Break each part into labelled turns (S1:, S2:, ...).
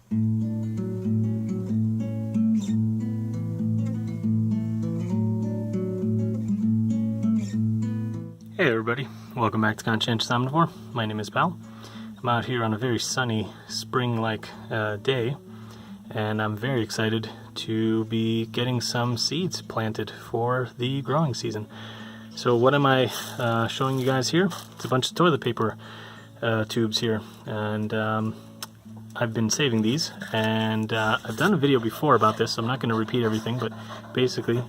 S1: Hey everybody, welcome back to Conscientious Omnivore. My name is Pal. I'm out here on a very sunny spring-like day, and I'm very excited to be getting some seeds planted for the growing season. So what am I showing you guys here? It's a bunch of toilet paper tubes here, and I've been saving these, and I've done a video before about this, so I'm not going to repeat everything, but basically,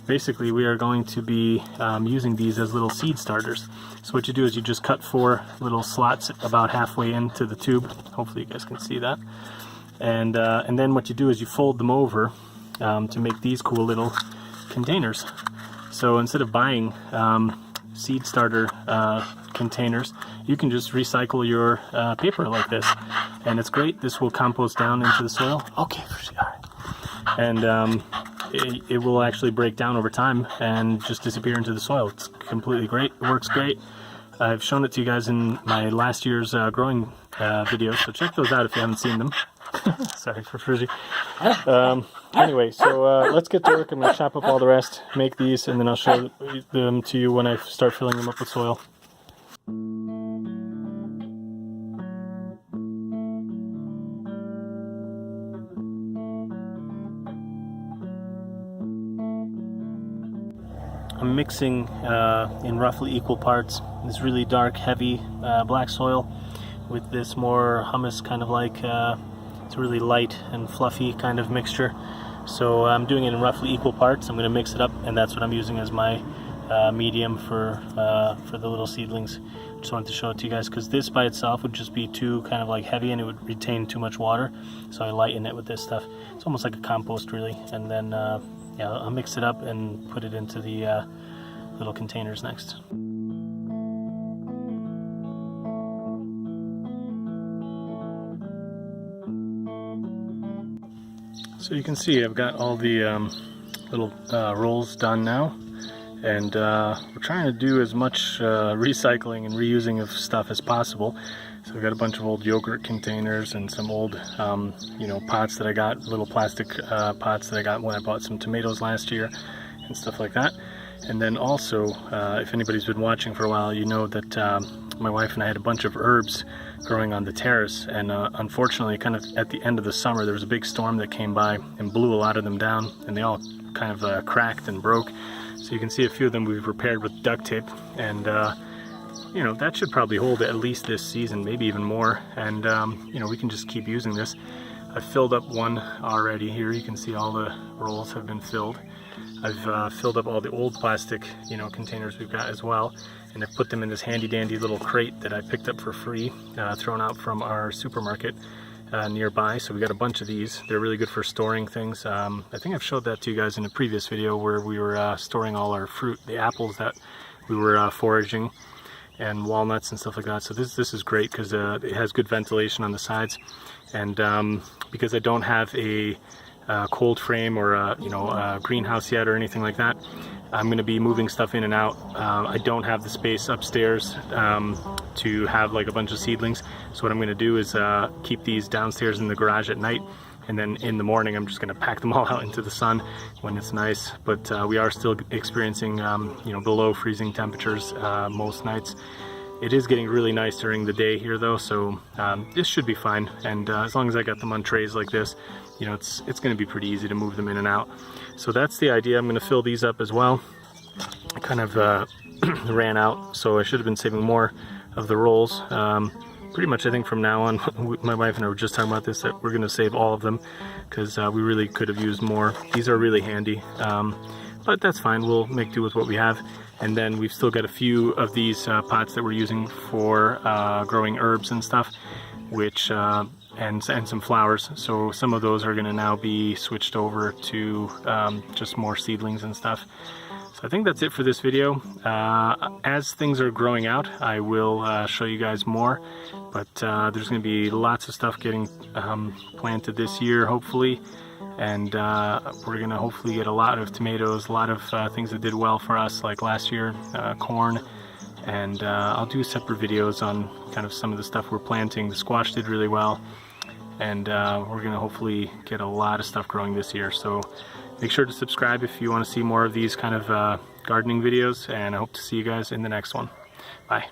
S1: basically we are going to be using these as little seed starters. So what you do is you just cut 4 little slots about halfway into the tube. Hopefully you guys can see that. And then what you do is you fold them over to make these cool little containers. So instead of buying seed starter containers, you can just recycle your paper like this. And it's great. This will compost down into the soil. Okay, all right. And it will actually break down over time and just disappear into the soil. It's completely great. It works great. I've shown it to you guys in my last year's growing videos, so check those out if you haven't seen them. Sorry for frizzy. Anyway, so let's get to work. I'm going to chop up all the rest, make these, and then I'll show them to you when I start filling them up with soil. I'm mixing in roughly equal parts this really dark, heavy black soil with this more humus kind of like, it's a really light and fluffy kind of mixture. So I'm doing it in roughly equal parts. I'm going to mix it up, and that's what I'm using as my medium for the little seedlings. Just wanted to show it to you guys because this by itself would just be too kind of like heavy and it would retain too much water. So I lighten it with this stuff. It's almost like a compost really, and then yeah, I'll mix it up and put it into the little containers next. So you can see I've got all the little rolls done now, and we're trying to do as much recycling and reusing of stuff as possible. So I've got a bunch of old yogurt containers and some old, you know, pots that I got, little plastic pots that I got when I bought some tomatoes last year and stuff like that. And then also, if anybody's been watching for a while, you know that my wife and I had a bunch of herbs growing on the terrace, and unfortunately, kind of at the end of the summer, there was a big storm that came by and blew a lot of them down, and they all kind of cracked and broke. So you can see a few of them we've repaired with duct tape, and you know, that should probably hold at least this season, maybe even more, and you know, we can just keep using this. I've filled up one already here. You can see all the rolls have been filled. I've filled up all the old plastic, you know, containers we've got as well, and I've put them in this handy dandy little crate that I picked up for free, thrown out from our supermarket nearby. So we got a bunch of these. They're really good for storing things. I think I've showed that to you guys in a previous video where we were storing all our fruit, the apples that we were foraging, and walnuts and stuff like that. So this is great because it has good ventilation on the sides, and because I don't have a cold frame or a greenhouse yet or anything like that, I'm going to be moving stuff in and out. I don't have the space upstairs to have like a bunch of seedlings, so what I'm going to do is keep these downstairs in the garage at night, and then in the morning I'm just going to pack them all out into the sun when it's nice. But we are still experiencing you know, below freezing temperatures most nights. It is getting really nice during the day here though, so this should be fine, and as long as I got them on trays like this, you know, it's going to be pretty easy to move them in and out. So that's the idea. I'm going to fill these up as well. I kind of ran out, so I should have been saving more of the rolls. Pretty much I think from now on, my wife and I were just talking about this, that we're going to save all of them because we really could have used more. These are really handy, but that's fine. We'll make do with what we have. And then we've still got a few of these pots that we're using for growing herbs and stuff, which and some flowers. So some of those are going to now be switched over to just more seedlings and stuff. So I think that's it for this video. As things are growing out, I will show you guys more, but there's going to be lots of stuff getting planted this year, hopefully. And we're going to hopefully get a lot of tomatoes, a lot of things that did well for us, like last year, corn. And I'll do separate videos on kind of some of the stuff we're planting. The squash did really well. and we're gonna hopefully get a lot of stuff growing this year. So make sure to subscribe if you want to see more of these kind of gardening videos, and I hope to see you guys in the next one. Bye.